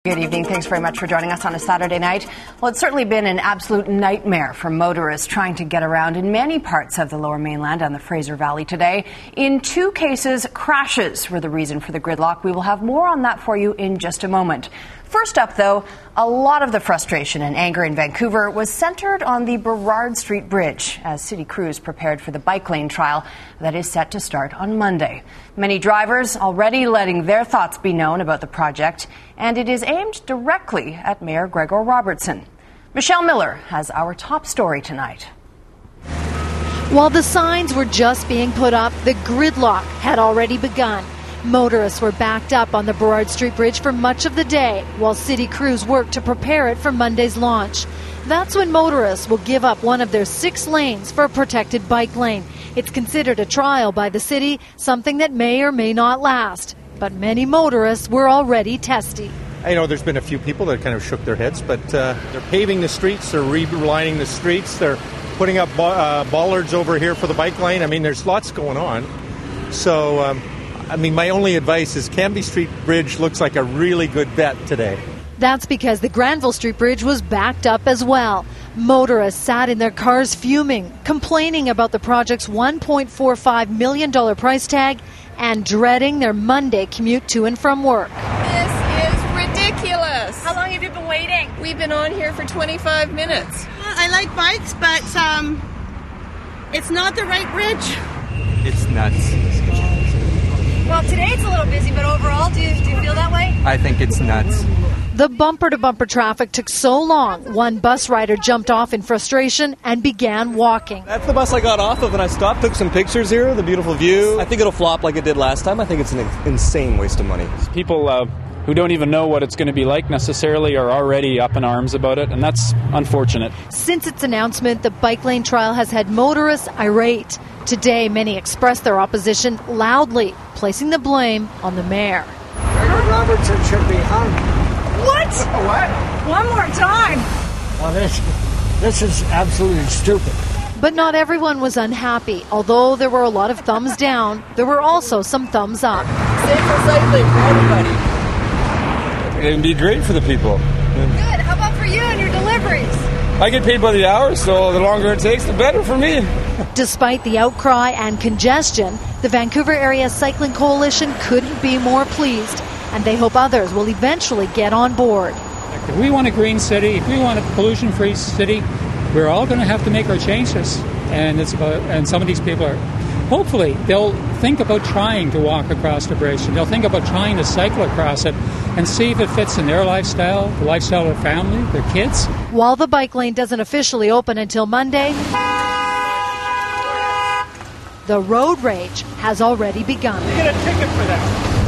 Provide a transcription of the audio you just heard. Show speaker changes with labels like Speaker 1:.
Speaker 1: Good evening. Thanks very much for joining us on a Saturday night. Well, it's certainly been an absolute nightmare for motorists trying to get around in many parts of the Lower Mainland and the Fraser Valley today. In 2 cases, crashes were the reason for the gridlock. We will have more on that for you in just a moment. First up, though, a lot of the frustration and anger in Vancouver was centered on the Burrard Street Bridge as city crews prepared for the bike lane trial that is set to start on Monday. Many drivers already letting their thoughts be known about the project, and it is aimed directly at Mayor Gregor Robertson. Michelle Miller has our top story tonight.
Speaker 2: While the signs were just being put up, the gridlock had already begun. Motorists were backed up on the Burrard Street Bridge for much of the day, while city crews worked to prepare it for Monday's launch. That's when motorists will give up one of their 6 lanes for a protected bike lane. It's considered a trial by the city, something that may or may not last. But many motorists were already testy.
Speaker 3: I know there's been a few people that kind of shook their heads, but they're paving the streets, they're relining the streets, they're putting up bollards over here for the bike lane. I mean, there's lots going on. So, my only advice is Cambie Street Bridge looks like a really good bet today.
Speaker 2: That's because the Granville Street Bridge was backed up as well. Motorists sat in their cars fuming, complaining about the project's $1.45 million price tag and dreading their Monday commute to and from work.
Speaker 4: This is ridiculous.
Speaker 5: How long have you been waiting?
Speaker 4: We've been on here for 25 minutes.
Speaker 5: I like bikes, but it's not the right bridge.
Speaker 6: It's nuts.
Speaker 5: Well, today it's a little busy, but overall, do you feel that way?
Speaker 6: I think it's nuts.
Speaker 2: The bumper-to-bumper traffic took so long, one bus rider jumped off in frustration and began walking.
Speaker 7: That's the bus I got off of, and I stopped, took some pictures here, the beautiful view. I think it'll flop like it did last time. I think it's an insane waste of money.
Speaker 8: People who don't even know what it's going to be like necessarily are already up in arms about it, and that's unfortunate.
Speaker 2: Since its announcement, the bike lane trial has had motorists irate. Today, many expressed their opposition loudly, placing the blame on the mayor.
Speaker 9: Gregor Robertson should be hung.
Speaker 5: What?
Speaker 9: What?
Speaker 5: One more time.
Speaker 9: Well, this is absolutely stupid.
Speaker 2: But not everyone was unhappy. Although there were a lot of thumbs down, there were also some thumbs up.
Speaker 4: Safer cycling for everybody.
Speaker 7: It'd be great for the people.
Speaker 5: Good. How about for you and your deliveries?
Speaker 7: I get paid by the hour, so the longer it takes, the better for me.
Speaker 2: Despite the outcry and congestion, the Vancouver Area Cycling Coalition couldn't be more pleased, and they hope others will eventually get on board.
Speaker 10: If we want a green city, if we want a pollution-free city, we're all going to have to make our changes. And some of these people are, hopefully, they'll think about trying to walk across the bridge, and they'll think about trying to cycle across it and see if it fits in their lifestyle, the lifestyle of their family, their kids.
Speaker 2: While the bike lane doesn't officially open until Monday, the road rage has already begun.
Speaker 10: You get a ticket for that.